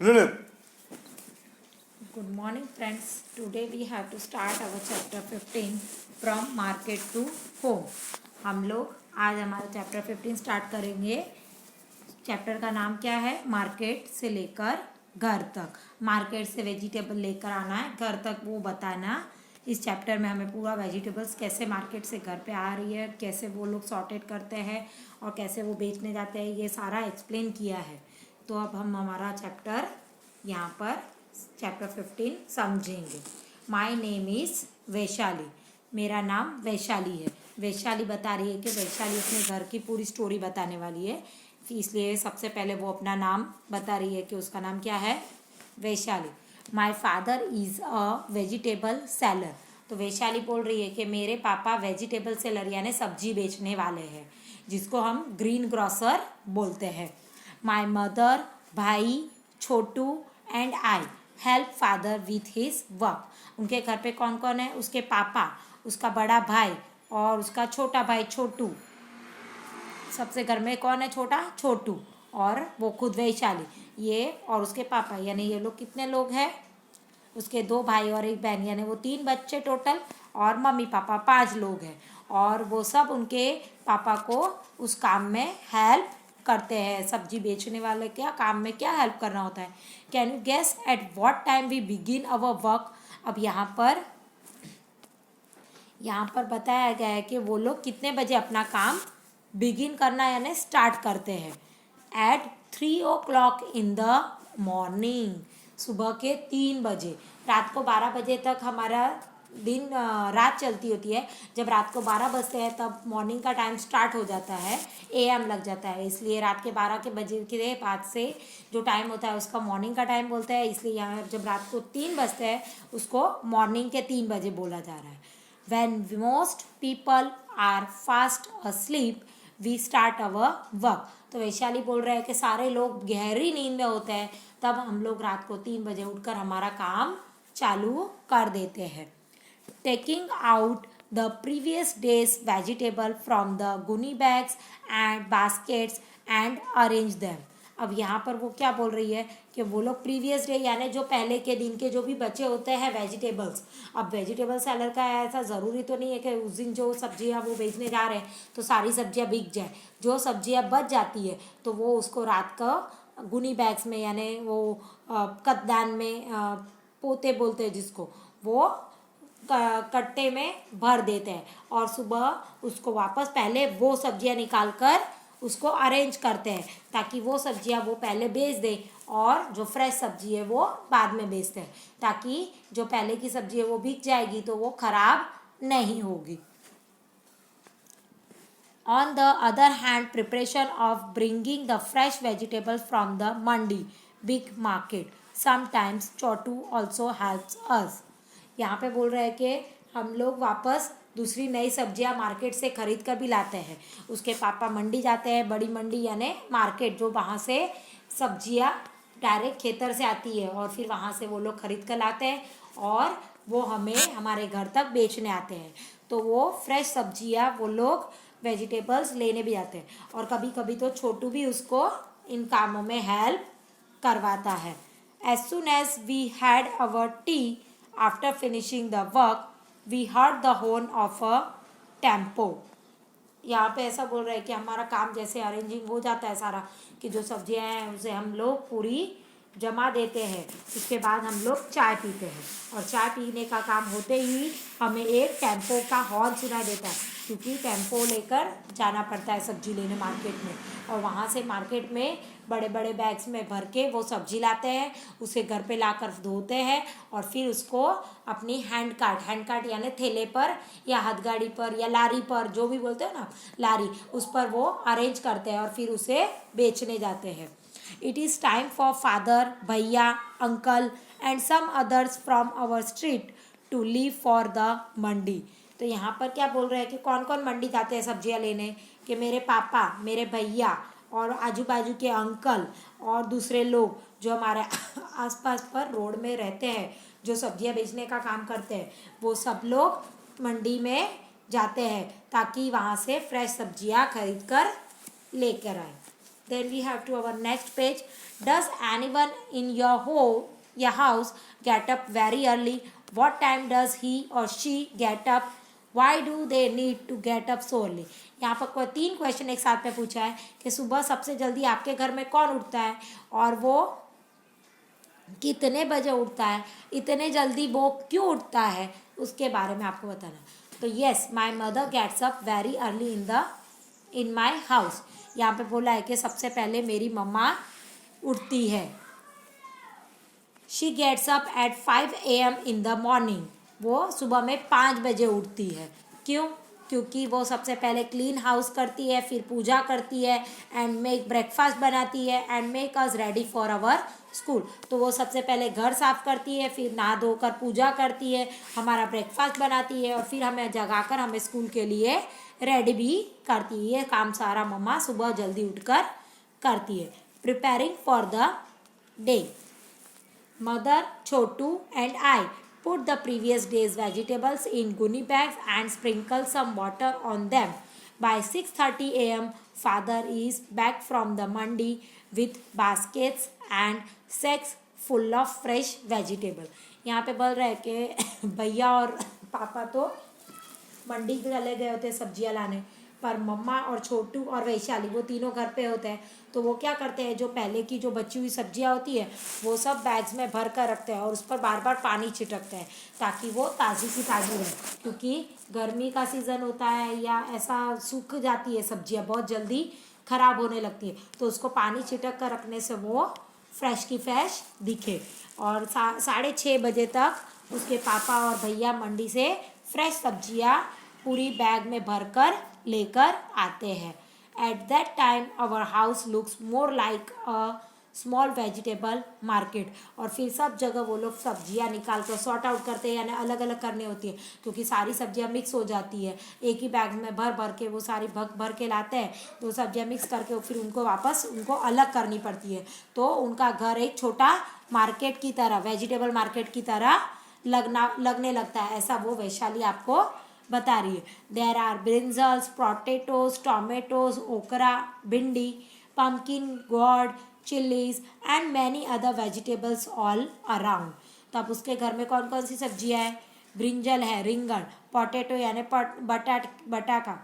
Good morning friends. Today we have to start our chapter 15 from market to home. हम लोग आज हमारा chapter 15 start करेंगे। Chapter का नाम क्या है? मार्केट से लेकर घर तक। मार्केट से वेजिटेबल लेकर आना है, घर तक वो बताना। इस चैप्टर में हमें पूरा वेजिटेबल्स कैसे मार्केट से घर पे आ रही है, कैसे वो लोग सॉर्टेड करते हैं और कैसे वो बेचने जाते हैं, ये सारा एक्सप्लेन किया है। तो अब हम हमारा चैप्टर यहाँ पर चैप्टर 15 समझेंगे। My name is Vaishali. मेरा नाम वैशाली है। वैशाली बता रही है कि वैशाली अपने घर की पूरी स्टोरी बताने वाली है, इसलिए सबसे पहले वो अपना नाम बता रही है कि उसका नाम क्या है, Vaishali. My father is a vegetable seller. तो वैशाली बोल रही है कि मेरे पापा वेजिटेबल सेलर यानी सब्जी बेचने वाले हैं, जिसको हम ग्रीन ग्रोसर बोलते हैं। माई मदर, भाई Chhotu and I help father with his work. उनके घर पे कौन कौन है? उसके पापा, उसका बड़ा भाई और उसका छोटा भाई छोटू। सबसे घर में कौन है? छोटा छोटू। और वो खुद वैशाली, ये और उसके पापा, यानी ये लोग कितने लोग हैं? उसके 2 भाई और 1 बहन, यानी वो 3 बच्चे टोटल, और मम्मी पापा 5 लोग हैं। और वो सब उनके पापा को उस काम में हेल्प करते हैं। सब्जी बेचने वाले क्या काम में क्या हेल्प करना होता है? Can you guess at what time we begin our work? अब यहाँ पर बताया गया है कि वो लोग कितने बजे अपना काम बिगिन करना यानी स्टार्ट करते हैं। At 3 o'clock in the morning. सुबह के 3 बजे। रात को 12 बजे तक हमारा दिन रात चलती होती है। जब रात को 12 बजते हैं तब मॉर्निंग का टाइम स्टार्ट हो जाता है, AM लग जाता है। इसलिए रात के 12 के बजे के बाद से जो टाइम होता है उसका मॉर्निंग का टाइम बोलते हैं। इसलिए यहाँ जब रात को 3 बजते हैं उसको मॉर्निंग के 3 बजे बोला जा रहा है। When most people are fast asleep, we start our work. तो वैशाली बोल रहे हैं कि सारे लोग गहरी नींद में होते हैं, तब हम लोग रात को 3 बजे उठकर हमारा काम चालू कर देते हैं। Taking out the previous day's vegetable from the gunny bags and baskets and arrange them. अब यहाँ पर वो क्या बोल रही है कि वो लोग प्रीवियस डे यानी जो पहले के दिन के जो भी बचे होते हैं वेजिटेबल्स। अब वेजिटेबल सेलर का ऐसा ज़रूरी तो नहीं है कि उस दिन जो सब्जियाँ वो बेचने जा रहे हैं तो सारी सब्जियाँ बिक जाए। जो सब्जियाँ बच जाती है तो वो उसको रात का गुनी बैग्स में यानी वो कद्दान में पोते बोलते हैं जिसको, वो कट्टे में भर देते हैं और सुबह उसको वापस पहले वो सब्जियां निकाल कर उसको अरेंज करते हैं ताकि वो सब्जियां वो पहले बेच दे और जो फ्रेश सब्जी है वो बाद में बेचते हैं, ताकि जो पहले की सब्जी है वो बिक जाएगी तो वो खराब नहीं होगी। On the other hand, preparation of bringing the fresh vegetables from the mandi, big market, sometimes Chotu also helps us. यहाँ पे बोल रहे हैं कि हम लोग वापस दूसरी नई सब्जियां मार्केट से खरीद कर भी लाते हैं। उसके पापा मंडी जाते हैं, बड़ी मंडी यानी मार्केट, जो वहाँ से सब्जियां डायरेक्ट खेतर से आती है और फिर वहाँ से वो लोग खरीद कर लाते हैं और वो हमें हमारे घर तक बेचने आते हैं। तो वो फ्रेश सब्जियां वो लोग वेजिटेबल्स लेने भी जाते हैं और कभी कभी तो छोटू भी उसको इन कामों में हेल्प करवाता है। As soon as we had our tea after finishing the work, we heard the horn of a tempo. यहाँ पे ऐसा बोल रहे हैं कि हमारा काम जैसे अरेंजिंग हो जाता है सारा, कि जो सब्जियां हैं उसे हम लोग पूरी जमा देते हैं, उसके बाद हम लोग चाय पीते हैं और चाय पीने का काम होते ही हमें एक टेम्पो का हॉर्न सुनाई देता है, क्योंकि टेम्पो लेकर जाना पड़ता है सब्जी लेने मार्केट में और वहाँ से मार्केट में बड़े बड़े बैग्स में भर के वो सब्जी लाते हैं, उसे घर पे लाकर धोते हैं और फिर उसको अपनी हैंड कार्ट यानी थैले पर या हथगाड़ी पर या लारी पर, जो भी बोलते हैं ना लारी, उस पर वो अरेंज करते हैं और फिर उसे बेचने जाते हैं। It is time for father, भैया, uncle and some others from our street to leave for the मंडी। तो यहाँ पर क्या बोल रहे हैं कि कौन कौन मंडी जाते हैं सब्जियाँ लेने? कि मेरे पापा, मेरे भैया और आजू बाजू के अंकल और दूसरे लोग जो हमारे आसपास पर रोड में रहते हैं, जो सब्जियाँ बेचने का काम करते हैं, वो सब लोग मंडी में जाते हैं ताकि वहाँ से फ्रेश सब्जियाँ खरीद कर लेकर आए। Then we have to our next page. Does anyone in your house get up very early? What time does he or she get up? Why do they need to get up so early? यहाँ पर कोई 3 question एक साथ में पूछा है कि सुबह सबसे जल्दी आपके घर में कौन उठता है और वो कितने बजे उठता है, इतने जल्दी वो क्यों उठता है, उसके बारे में आपको बताना। तो yes, my mother gets up very early in my house. यहाँ पे बोला है कि सबसे पहले मेरी मम्मा उठती है। She gets up at 5 AM in the morning. वो सुबह में 5 बजे उठती है। क्यों? क्योंकि वो सबसे पहले क्लीन हाउस करती है, फिर पूजा करती है एंड मेक ब्रेकफास्ट बनाती है and make us ready for our school. तो वो सबसे पहले घर साफ करती है, फिर नहा धोकर पूजा करती है, हमारा ब्रेकफास्ट बनाती है और फिर हमें जगाकर हमें स्कूल के लिए रेडी भी करती है। ये काम सारा मम्मा सुबह जल्दी उठकर करती है। Preparing for the day. Mother, Chotu and I put the previous day's vegetables in gunny bags and sprinkle some water on them. By 6:30 AM, father is back from the mandi with baskets and sacks full of fresh vegetable. यहाँ पे बोल रहे हैं कि भैया और पापा तो मंडी चले गए होते सब्जियां लाने, पर मम्मा और छोटू और वैशाली वो तीनों घर पे होते हैं। तो वो क्या करते हैं, जो पहले की जो बची हुई सब्जियां होती है वो सब बैग्स में भर कर रखते हैं और उस पर बार बार पानी छिटकते हैं ताकि वो ताज़ी की ताज़ी रहे। क्योंकि गर्मी का सीज़न होता है या ऐसा सूख जाती है सब्जियां, बहुत जल्दी ख़राब होने लगती है, तो उसको पानी छिटक कर रखने से वो फ्रेश की फ्रेश दिखे। और 6:30 बजे तक उसके पापा और भैया मंडी से फ्रेश सब्जियां पूरी बैग में भरकर लेकर आते हैं। At that time our house looks more like a small vegetable market. और फिर सब जगह वो लोग सब्जियां निकाल कर सॉर्ट आउट करते हैं, यानी अलग अलग करनी होती है क्योंकि सारी सब्जियां मिक्स हो जाती है। एक ही बैग में भर भर के वो सारी भर के लाते हैं, तो सब्जियां मिक्स करके फिर उनको वापस उनको अलग करनी पड़ती है। तो उनका घर एक छोटा मार्केट की तरह, वेजिटेबल मार्केट की तरह लगने लगता है, ऐसा वो वैशाली आपको बता रही है। There are brinjals, potatoes, tomatoes, okra, भिंडी, pumpkin, gourd, chillies and many other vegetables all around. तो अब उसके घर में कौन कौन सी सब्जियां हैं? ब्रिंजल है, रिंगन, पोटैटो यानी बटाका,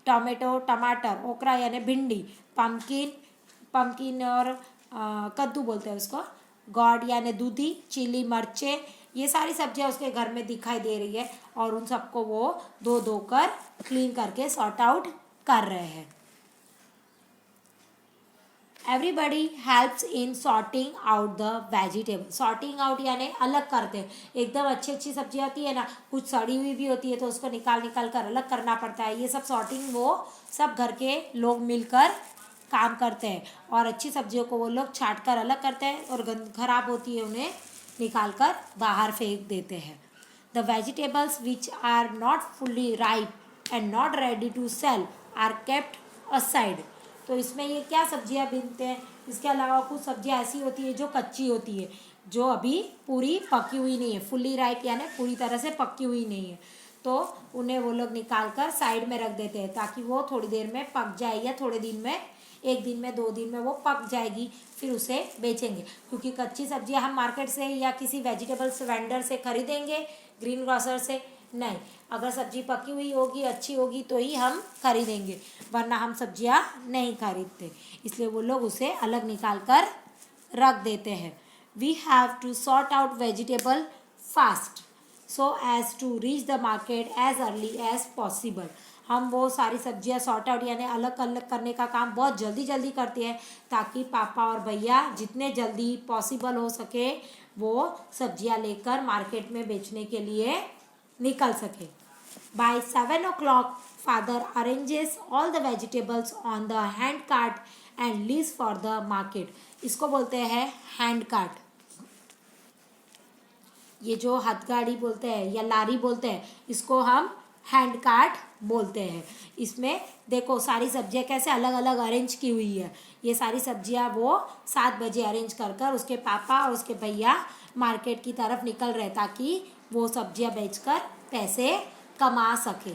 टोमेटो टमाटर, ओकरा यानी भिंडी, पम्पकिन और कद्दू बोलते हैं उसको, गॉड यानी दूधी, चिली मिर्चे, ये सारी सब्जियां उसके घर में दिखाई दे रही है और उन सबको वो धोकर क्लीन करके सॉर्ट आउट कर रहे हैं। Everybody helps in sorting out the vegetable. Sorting out यानी अलग करते हैं। एकदम अच्छी अच्छी सब्जियां होती है ना, कुछ सड़ी हुई भी होती है तो उसको निकाल कर अलग करना पड़ता है। ये सब सॉर्टिंग वो सब घर के लोग मिलकर काम करते हैं और अच्छी सब्जियों को वो लोग छाँट कर अलग करते हैं और खराब होती है उन्हें निकाल कर बाहर फेंक देते हैं। The vegetables which are not fully ripe and not ready to sell are kept aside. तो इसमें ये क्या सब्जियां बीनते हैं? इसके अलावा कुछ सब्जियां ऐसी होती है जो कच्ची होती है, जो अभी पूरी पकी हुई नहीं है, फुल्ली राइप यानी पूरी तरह से पकी हुई नहीं है, तो उन्हें वो लोग निकाल कर साइड में रख देते हैं ताकि वो थोड़ी देर में पक जाए या थोड़े दिन में, 1 दिन में 2 दिन में वो पक जाएगी, फिर उसे बेचेंगे। क्योंकि कच्ची सब्जियां हम मार्केट से या किसी वेजिटेबल्स वेंडर से खरीदेंगे, ग्रीन ग्रोसर से नहीं। अगर सब्जी पकी हुई होगी, अच्छी होगी तो ही हम खरीदेंगे, वरना हम सब्जियां नहीं खरीदते। इसलिए वो लोग उसे अलग निकाल कर रख देते हैं। We have to sort out vegetable fast so as to reach the market as early as possible. हम वो सारी सब्जियां सॉर्ट आउट यानी अलग अलग करने का काम बहुत जल्दी जल्दी करते हैं ताकि पापा और भैया जितने जल्दी पॉसिबल हो सके वो सब्जियां लेकर मार्केट में बेचने के लिए निकल सके। By 7 o'clock father arranges all the vegetables on the hand cart and leaves for the market. इसको बोलते हैं हैंड कार्ट। ये जो हथगाड़ी बोलते हैं या लारी बोलते हैं, इसको हम हैंड कार्ट बोलते हैं। इसमें देखो सारी सब्जियां कैसे अलग अलग अरेंज की हुई है। ये सारी सब्जियां वो 7 बजे अरेंज कर उसके पापा और उसके भैया मार्केट की तरफ निकल रहे ताकि वो सब्जियां बेचकर पैसे कमा सके।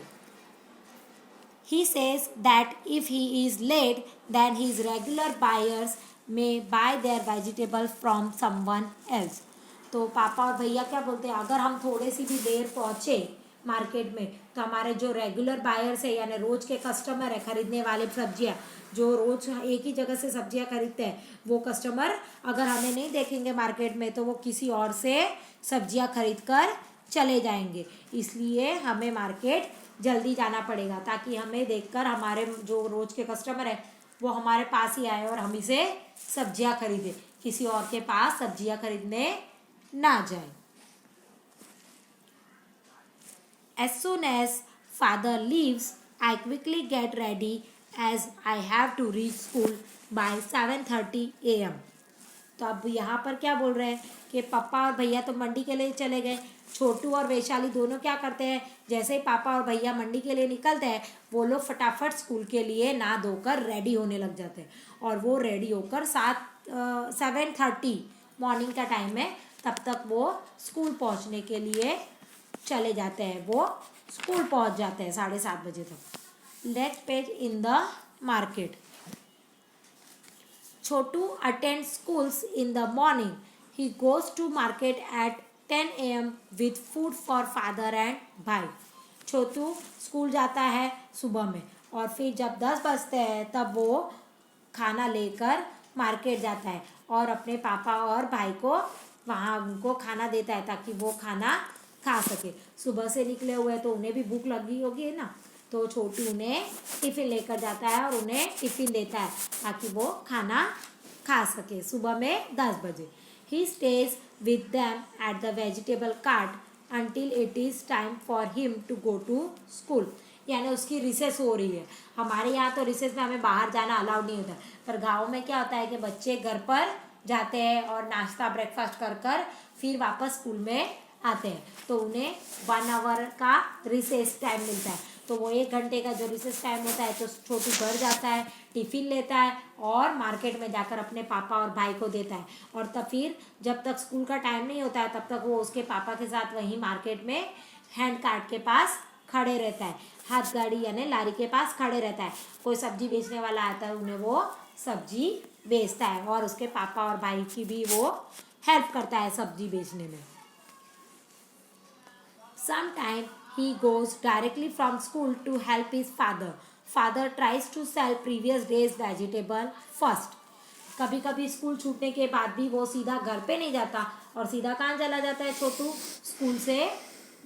He says that if he is late, then his regular buyers may buy their vegetable from someone else. तो पापा और भैया क्या बोलते हैं, अगर हम थोड़े सी भी देर पहुँचे मार्केट में तो हमारे जो रेगुलर बायर्स है यानी रोज के कस्टमर है खरीदने वाले सब्जियां, जो रोज एक ही जगह से सब्जियां खरीदते हैं, वो कस्टमर अगर हमें नहीं देखेंगे मार्केट में तो वो किसी और से सब्जियां खरीद कर चले जाएंगे। इसलिए हमें मार्केट जल्दी जाना पड़ेगा ताकि हमें देखकर हमारे जो रोज के कस्टमर है वो हमारे पास ही आए और हम इसे सब्जियां खरीदें, किसी और के पास सब्जियां खरीदने ना जाए। As soon as father leaves, I quickly get ready as I have to reach school by 7:30 a.m. तो अब यहाँ पर क्या बोल रहे हैं कि पापा और भैया तो मंडी के लिए चले गए, छोटू और वैशाली दोनों क्या करते हैं, जैसे ही पापा और भैया मंडी के लिए निकलते हैं वो लोग फटाफट स्कूल के लिए नहा धोकर रेडी होने लग जाते हैं। और वो रेडी होकर 7:30 मॉर्निंग का टाइम है, तब तक वो स्कूल पहुँचने के लिए चले जाते हैं, वो स्कूल पहुंच जाते हैं 7:30 बजे तक। Next page, in the market. Chhotu attend schools in the morning, he goes to market at 10 a.m. With food for father and भाई। छोटू स्कूल जाता है सुबह में और फिर जब 10 बजते हैं तब वो खाना लेकर मार्केट जाता है और अपने पापा और भाई को वहाँ उनको खाना देता है ताकि वो खाना खा सके। सुबह से निकले हुए तो उन्हें भी भूख लगी होगी ना, तो छोटू उन्हें टिफ़िन लेकर जाता है और उन्हें टिफ़िन देता है ताकि वो खाना खा सके सुबह में 10 बजे। He stays with them at the vegetable cart until it is time for him to go to school. यानी उसकी रिसेस हो रही है। हमारे यहाँ तो रिसेस में हमें बाहर जाना अलाउड नहीं होता, पर गाँव में क्या होता है कि बच्चे घर पर जाते हैं और नाश्ता ब्रेकफास्ट कर फिर वापस स्कूल में आते हैं, तो उन्हें 1 आवर का रिसेस टाइम मिलता है। तो वो 1 घंटे का जो रिसेस टाइम होता है तो छोटू घर जाता है, टिफ़िन लेता है और मार्केट में जाकर अपने पापा और भाई को देता है। और तब फिर जब तक स्कूल का टाइम नहीं होता है तब तक वो उसके पापा के साथ वहीं मार्केट में हैंड कार्ट के पास खड़े रहता है, हाथ गाड़ी यानी लारी के पास खड़े रहता है। कोई सब्जी बेचने वाला आता है, उन्हें वो सब्जी बेचता है और उसके पापा और भाई की भी वो हेल्प करता है सब्जी बेचने में। Sometimes he goes directly from school to help his father. Father tries to sell previous day's vegetable first. कभी कभी स्कूल छूटने के बाद भी वो सीधा घर पे नहीं जाता और सीधा कहाँ चला जाता है, छोटू स्कूल से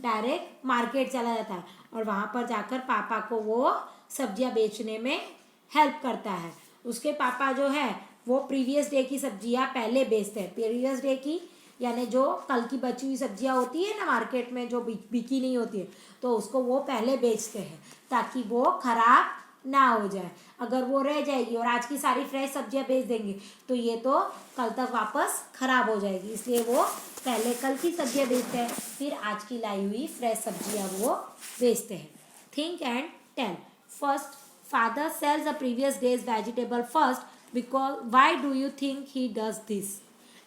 डायरेक्ट मार्केट चला जाता है और वहाँ पर जाकर पापा को वो सब्जियाँ बेचने में हेल्प करता है। उसके पापा जो है वो प्रीवियस डे की सब्जियाँ पहले बेचते हैं। प्रीवियस डे की यानी जो कल की बची हुई सब्जियां होती है ना मार्केट में जो बिकी नहीं होती है, तो उसको वो पहले बेचते हैं ताकि वो खराब ना हो जाए। अगर वो रह जाएगी और आज की सारी फ्रेश सब्जियां बेच देंगे तो ये तो कल तक वापस खराब हो जाएगी, इसलिए वो पहले कल की सब्जियां बेचते हैं, फिर आज की लाई हुई फ्रेश सब्जियां वो बेचते हैं। Think and tell. First, father sells the previous days vegetable first because why do you think he does this.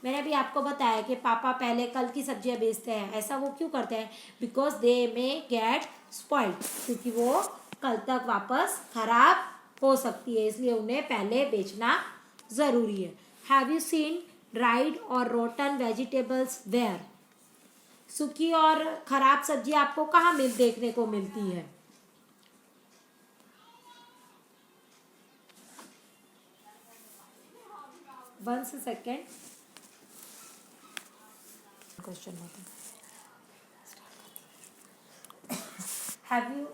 मैंने अभी आपको बताया कि पापा पहले कल की सब्जियां बेचते हैं, ऐसा वो क्यों करते हैं, because they may gate spoiled, क्योंकि वो कल तक वापस खराब हो सकती है, इसलिए उन्हें पहले बेचना ज़रूरी है। हैव यू सीन ड्राइड और रोटन वेजिटेबल्स वेयर। सूखी और खराब सब्जी आपको कहाँ देखने को मिलती है। वन सेकेंड, क्वेश्चन होता है। हैव यू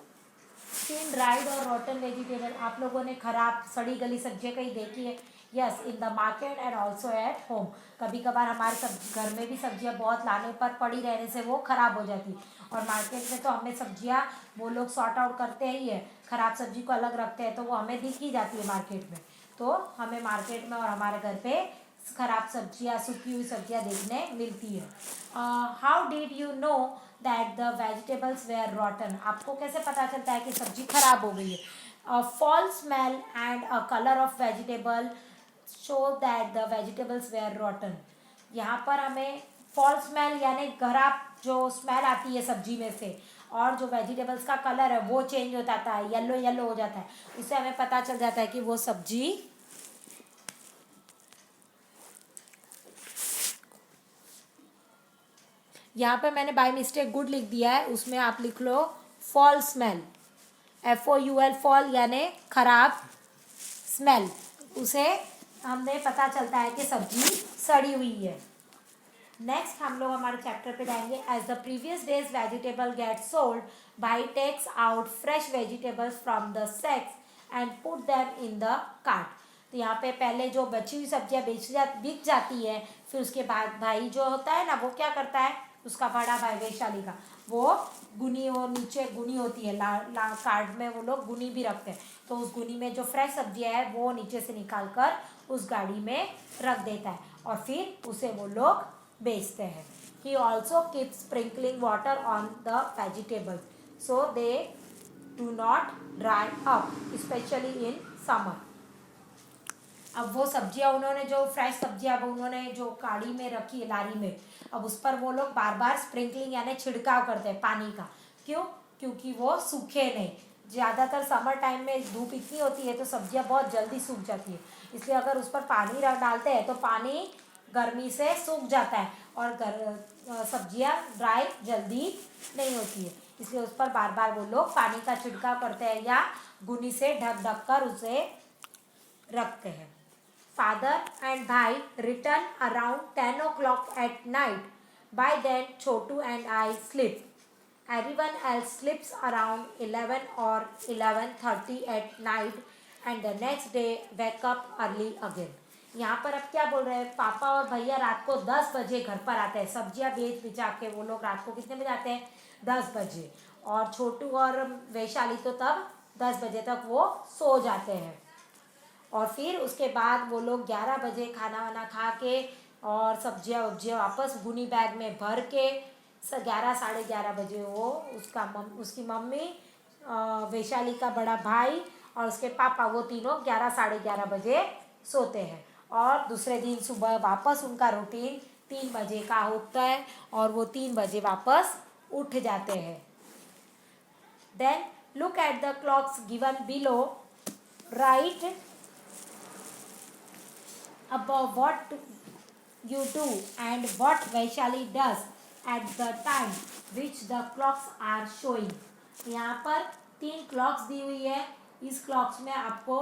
सीन ड्राइड और रॉटन वेजिटेबल। आप लोगों ने खराब सड़ी गली सब्जियां कहीं देखी है। Yes, in the market and also at home. कभी कभार हमारे घर में भी सब्जियां बहुत लाने पर पड़ी रहने से वो ख़राब हो जाती, और मार्केट में तो हमें सब्जियां वो लोग सॉर्ट आउट करते ही है, ख़राब सब्जी को अलग रखते हैं, तो वो हमें दिख ही जाती है मार्केट में। तो हमें मार्केट में और हमारे घर पे खराब सब्जियां, सूखी हुई सब्जियां देखने मिलती है। How did you know that the vegetables were rotten. आपको कैसे पता चलता है कि सब्जी खराब हो गई है। Foul smell and a colour of vegetable show that the vegetables were rotten. यहाँ पर हमें फॉल स्मेल यानी खराब जो स्मेल आती है सब्जी में से, और जो वेजिटेबल्स का कलर है वो चेंज हो जाता है, येलो येलो हो जाता है, इससे हमें पता चल जाता है कि वो सब्जी यहाँ पे मैंने बाय मिस्टेक गुड लिख दिया है, उसमें आप लिख लो फॉल स्मेल, FOUL फॉल यानी खराब, स्मेल उसे हमें पता चलता है कि सब्जी सड़ी हुई है। नेक्स्ट हम लोग हमारे चैप्टर पे जाएंगे। As the previous days vegetable get sold, भाई takes out fresh vegetables from the sacks and put them in the cart. तो यहाँ पे पहले जो बची हुई सब्जियाँ बिक जाती है, फिर उसके बाद भाई जो होता है ना वो क्या करता है, उसका बड़ा भाई वैशाली का, वो गुनी, वो नीचे गुनी होती है कार्ट में वो लोग गुनी भी रखते हैं, तो उस गुनी में जो फ्रेश सब्जियाँ है वो नीचे से निकाल कर उस गाड़ी में रख देता है और फिर उसे वो लोग बेचते हैं। He also keeps sprinkling water on the vegetables so they do not dry up, especially in summer. अब वो सब्जियां उन्होंने जो फ्रेश सब्जियां अब उन्होंने जो गाड़ी में रखी है लारी में, अब उस पर वो लोग बार बार स्प्रिंकलिंग यानी छिड़काव करते हैं पानी का। क्यों? क्योंकि वो सूखे नहीं। ज़्यादातर समर टाइम में धूप इतनी होती है तो सब्जियां बहुत जल्दी सूख जाती है, इसलिए अगर उस पर पानी डालते हैं तो पानी गर्मी से सूख जाता है और सब्जियां ड्राई जल्दी नहीं होती है, इसलिए उस पर बार बार वो लोग पानी का छिड़काव करते हैं या गुनी से ढक कर उसे रखते हैं। Father and Bhai return around 10 o'clock at night. By then, Chotu and I sleep. Everyone else sleeps around 11 or 11:30 at night, and the next day wake up early again. यहाँ पर अब क्या बोल रहे हैं, पापा और भैया रात को 10 बजे घर पर आते हैं, सब्जियां बेच बिचा के वो लोग रात को कितने बजे आते हैं, 10 बजे, और छोटू और वैशाली तो तब 10 बजे तक वो सो जाते हैं, और फिर उसके बाद वो लोग 11 बजे खाना वाना खा के और सब्जियां वब्जियाँ वापस गुनी बैग में भर के 11 साढ़े 11 बजे वो उसकी मम्मी, वैशाली का बड़ा भाई और उसके पापा, वो तीनों 11 साढ़े 11 बजे सोते हैं, और दूसरे दिन सुबह वापस उनका रूटीन 3 बजे का होता है और वो 3 बजे वापस उठ जाते हैं। Then look at the clocks given below, right about what you do and what Vaishali does at the time which the clocks are showing. यहाँ पर 3 क्लॉक्स दी हुई है, इस क्लॉक्स में आपको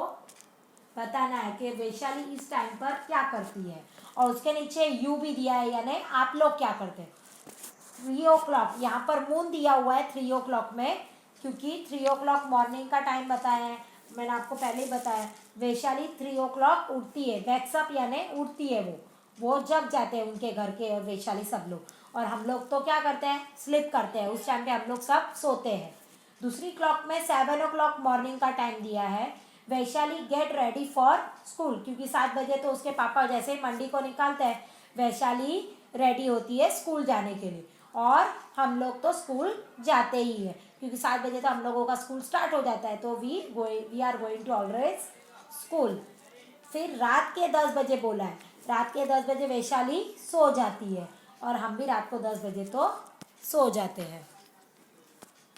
बताना है कि वैशाली इस टाइम पर क्या करती है, और उसके नीचे यू भी दिया है यानी आप लोग क्या करते हैं। 3 o'clock यहाँ पर मून दिया हुआ है 3 o'clock में, क्योंकि 3 o'clock मॉर्निंग का टाइम बताया है, मैंने आपको पहले ही बताया। वैशाली 3 o'clock उठती है, वैक्सअप यानी उठती है, वो जग जाते हैं उनके घर के और वैशाली सब लोग, और हम लोग तो क्या करते हैं, स्लिप करते हैं, उस टाइम पे हम लोग सब सोते हैं। दूसरी क्लॉक में 7 o'clock मॉर्निंग का टाइम दिया है। Vaishali get ready for school, क्योंकि 7 बजे तो उसके पापा जैसे ही मंडी को निकालते हैं वैशाली रेडी होती है स्कूल जाने के लिए, और हम लोग तो स्कूल जाते ही है क्योंकि 7 बजे तो हम लोगों का स्कूल स्टार्ट हो जाता है, तो we are going to always school. फिर रात के 10 बजे बोला है, रात के 10 बजे वैशाली सो जाती है और हम भी रात को 10 बजे तो सो जाते हैं।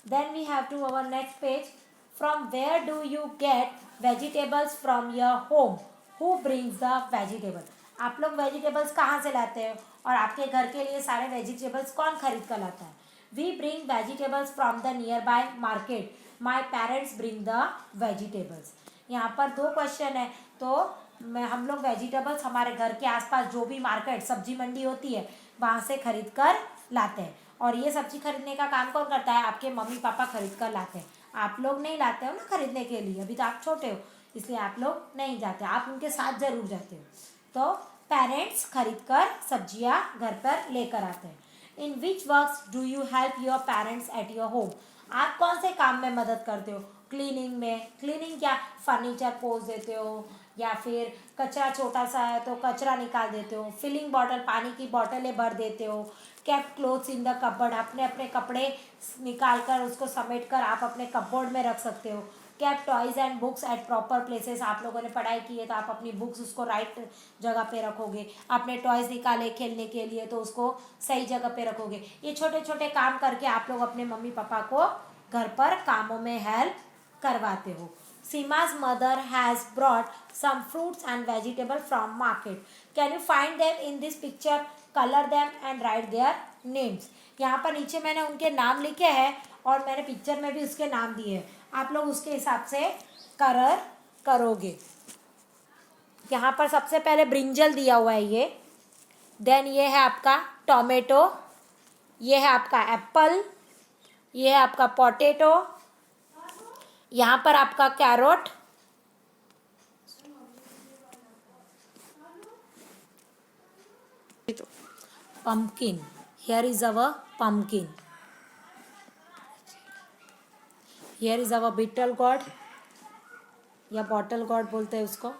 Then we have to our next page. From where do you get vegetables from your home, who brings the vegetable. आप लोग वेजिटेबल्स कहाँ से लाते हो और आपके घर के लिए सारे वेजिटेबल्स कौन खरीद कर लाता है। We bring vegetables from the nearby market, my parents bring the vegetables. यहाँ पर 2 क्वेश्चन है, तो हम लोग वेजिटेबल्स हमारे घर के आसपास जो भी मार्केट सब्जी मंडी होती है वहाँ से खरीद कर लाते हैं, और ये सब्जी खरीदने का काम कौन करता है, आपके मम्मी पापा खरीद कर लाते हैं। आप लोग नहीं लाते हो ना खरीदने के लिए, अभी तो आप छोटे हो इसलिए आप लोग नहीं जाते, आप उनके साथ जरूर जाते हो। तो पेरेंट्स खरीद कर सब्जियां घर पर लेकर आते हैं। In which works do you help your parents at your home. आप कौन से काम में मदद करते हो, क्लीनिंग में। क्लीनिंग क्या, फर्नीचर पोंछ देते हो, या फिर कचरा छोटा सा है तो कचरा निकाल देते हो, फिलिंग बॉटल पानी की बॉटलें भर देते हो, kept clothes in the cupboard, अपने अपने कपड़े निकाल कर उसको समेट कर आप अपने कपबोर्ड में रख सकते हो, kept toys and books at proper places, आप लोगों ने पढ़ाई की है तो आप अपनी बुक्स उसको राइट जगह पे रखोगे, आपने टॉयज निकाले खेलने के लिए तो उसको सही जगह पे रखोगे। ये छोटे छोटे काम करके आप लोग अपने मम्मी पापा को घर पर कामों में हेल्प करवाते हो। Seema's mother has brought some fruits and vegetables from market. Can you find them in this picture? Color them and write their names. यहाँ पर नीचे मैंने उनके नाम लिखे हैं और मैंने पिक्चर में भी उसके नाम दिए हैं, आप लोग उसके हिसाब से कलर करोगे। यहाँ पर सबसे पहले ब्रिंजल दिया हुआ है ये, देन ये है आपका टोमेटो, ये है आपका एप्पल, ये है आपका पोटैटो, यहाँ पर आपका carrot, pumpkin. Here is our pumpkin. Here is our beetle god या बॉटल गॉड बोलते हैं उसको।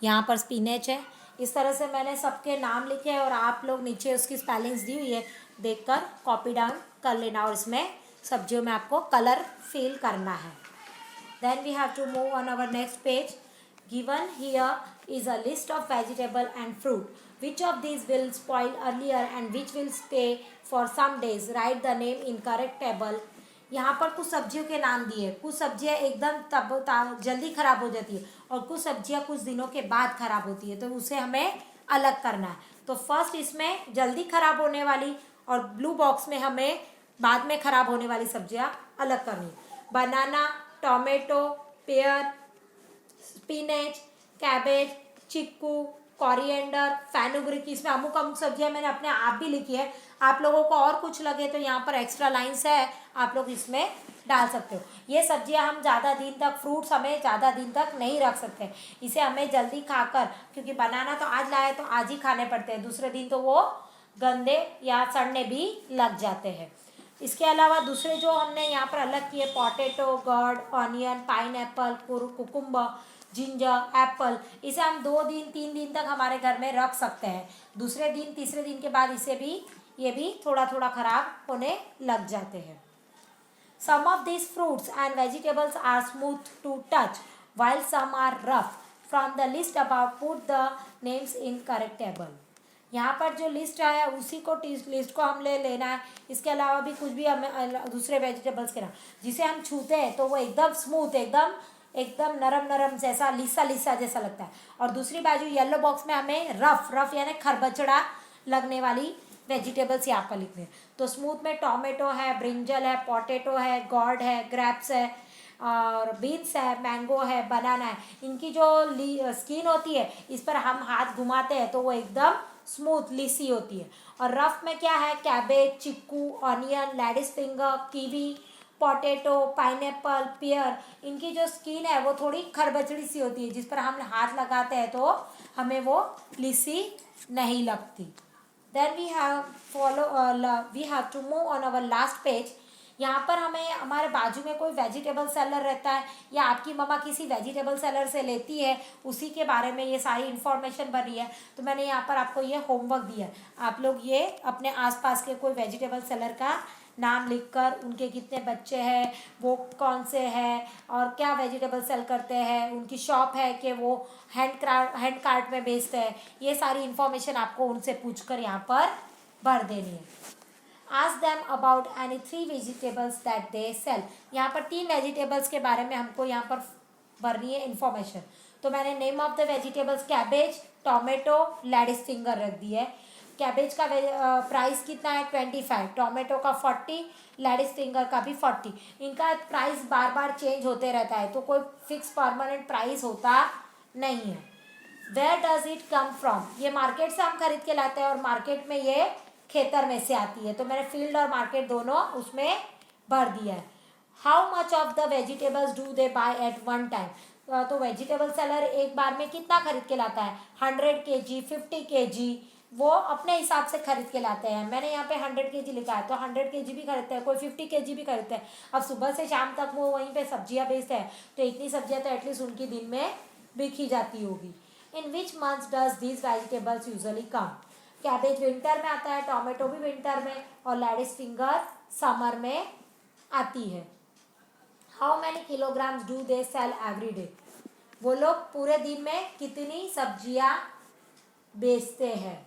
यहाँ पर स्पिनेच है। इस तरह से मैंने सबके नाम लिखे हैं और आप लोग नीचे उसकी स्पेलिंग्स दी हुई है, देखकर कॉपी डाउन कर लेना और इसमें सब्जियों में आपको कलर फिल करना है। Then we have to move on our next page. Given here is a list of vegetable and fruit. Which of these will spoil earlier and which will stay for some days? Write the name in correct table. यहाँ पर कुछ सब्जियों के नाम दिए, कुछ सब्जियाँ एकदम जल्दी खराब हो जाती है और कुछ सब्जियाँ कुछ दिनों के बाद खराब होती है, तो उसे हमें अलग करना है। तो फर्स्ट इसमें जल्दी खराब होने वाली और ब्लू बॉक्स में हमें बाद में खराब होने वाली सब्जियाँ अलग करनी। Banana, tomato, pear, spinach, cabbage, chikoo, coriander, fenugreek. इसमें अमुक अमुक सब्जियां मैंने अपने आप भी लिखी है, आप लोगों को और कुछ लगे तो यहाँ पर एक्स्ट्रा लाइंस है, आप लोग इसमें डाल सकते हो। ये सब्जियां हम ज़्यादा दिन तक, फ्रूट्स हमें ज़्यादा दिन तक नहीं रख सकते, इसे हमें जल्दी खाकर, क्योंकि बनाना तो आज लाए तो आज ही खाने पड़ते हैं, दूसरे दिन तो वो गंदे या सड़ने भी लग जाते हैं। इसके अलावा दूसरे जो हमने यहाँ पर अलग किए, potato, God, onion, pineapple, cucumber, ginger, Apple, इसे हम 2 दिन 3 दिन तक हमारे घर में रख सकते हैं। दूसरे दिन तीसरे दिन के बाद ये भी थोड़ा थोड़ा खराब होने लग जाते हैं। Some of these fruits and vegetables are smooth to touch, while some are rough. From the list above, put the names in correct table. यहाँ पर जो लिस्ट है उसी को लिस्ट को हम लेना है। इसके अलावा भी कुछ भी हमें दूसरे वेजिटेबल्स के नाम, जिसे हम छूते हैं तो वो एकदम स्मूथ, एकदम नरम नरम जैसा, लिसा लिसा जैसा लगता है, और दूसरी बाजू येलो बॉक्स में हमें रफ यानी खरबचड़ा लगने वाली वेजिटेबल्स यहाँ पर लिखने। तो स्मूथ में टोमेटो है, ब्रिंजल है, पोटैटो है, गॉड है, ग्रेप्स है और बीन्स है, मैंगो है, बनाना है। इनकी जो स्किन होती है इस पर हम हाथ घुमाते हैं तो वो एकदम स्मूथ लिसी होती है। और रफ में क्या है, cabbage, chikoo, onion, ladies finger, kiwi, potato, pineapple, pear, इनकी जो स्किन है वो थोड़ी खरबचड़ी सी होती है, जिस पर हम हाथ लगाते हैं तो हमें वो लिसी नहीं लगती। Then we have to move on our last page. यहाँ पर हमें हमारे बाजू में कोई वेजिटेबल सेलर रहता है या आपकी मम्मा किसी वेजिटेबल सेलर से लेती है, उसी के बारे में ये सारी इन्फॉर्मेशन बनी है। तो मैंने यहाँ पर आपको ये होमवर्क दिया है, आप लोग ये अपने आसपास के कोई वेजिटेबल सेलर का नाम लिखकर, उनके कितने बच्चे हैं, वो कौन से हैं और क्या वेजिटेबल सेल करते हैं, उनकी शॉप है कि वो हैंड कार्ट में बेचते हैं, ये सारी इन्फॉर्मेशन आपको उनसे पूछकर यहाँ पर भर देनी है। Ask them about any 3 vegetables that they sell. यहाँ पर 3 वेजिटेबल्स के बारे में हमको यहाँ पर भरनी है इन्फॉर्मेशन। तो मैंने name of the vegetables cabbage, tomato, ladies finger रख दी है। कैबेज का प्राइस कितना है 25, टोमेटो का 40, लेडिस फिंगर का भी 40। इनका प्राइस बार बार चेंज होते रहता है, तो कोई फिक्स परमानेंट प्राइस होता नहीं है। Where does it come from, ये मार्केट से हम खरीद के लाते हैं और मार्केट में ये खेतर में से आती है, तो मैंने फील्ड और मार्केट दोनों उसमें भर दिया है। How much of the vegetables do they buy at one time, तो वेजिटेबल सेलर एक बार में कितना खरीद के लाता है, 100 kg, 50 kg, वो अपने हिसाब से खरीद के लाते हैं। मैंने यहाँ पे 100 kg लिखा है, तो 100 kg भी खरीदते हैं, कोई 50 kg भी खरीदते हैं। अब सुबह से शाम तक वो वहीं पे सब्जियाँ बेचते हैं, तो इतनी सब्जियाँ तो एटलीस्ट उनकी दिन में बिकी जाती होगी। In which months does these vegetables usually come, cabbage winter में आता है, टोमेटो भी विंटर में और लेडिस फिंगर समर में आती है। How many kilograms do they sell every day? वो लोग पूरे दिन में कितनी सब्जियां बेचते हैं?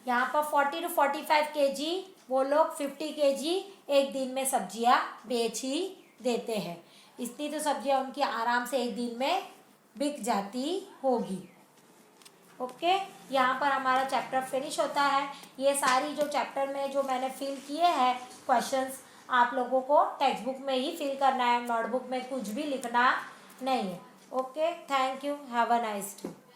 यहाँ पर 40 to 45 kg, वो लोग 50 kg एक दिन में सब्जियां बेच ही देते हैं। इतनी तो सब्जियां उनकी आराम से एक दिन में बिक जाती होगी। ओके, यहाँ पर हमारा चैप्टर फिनिश होता है। ये सारी जो चैप्टर में जो मैंने फिल किए हैं क्वेश्चंस, आप लोगों को टेक्स्ट बुक में ही फिल करना है, नोटबुक में कुछ भी लिखना नहीं है। Okay, thank you, have a nice day.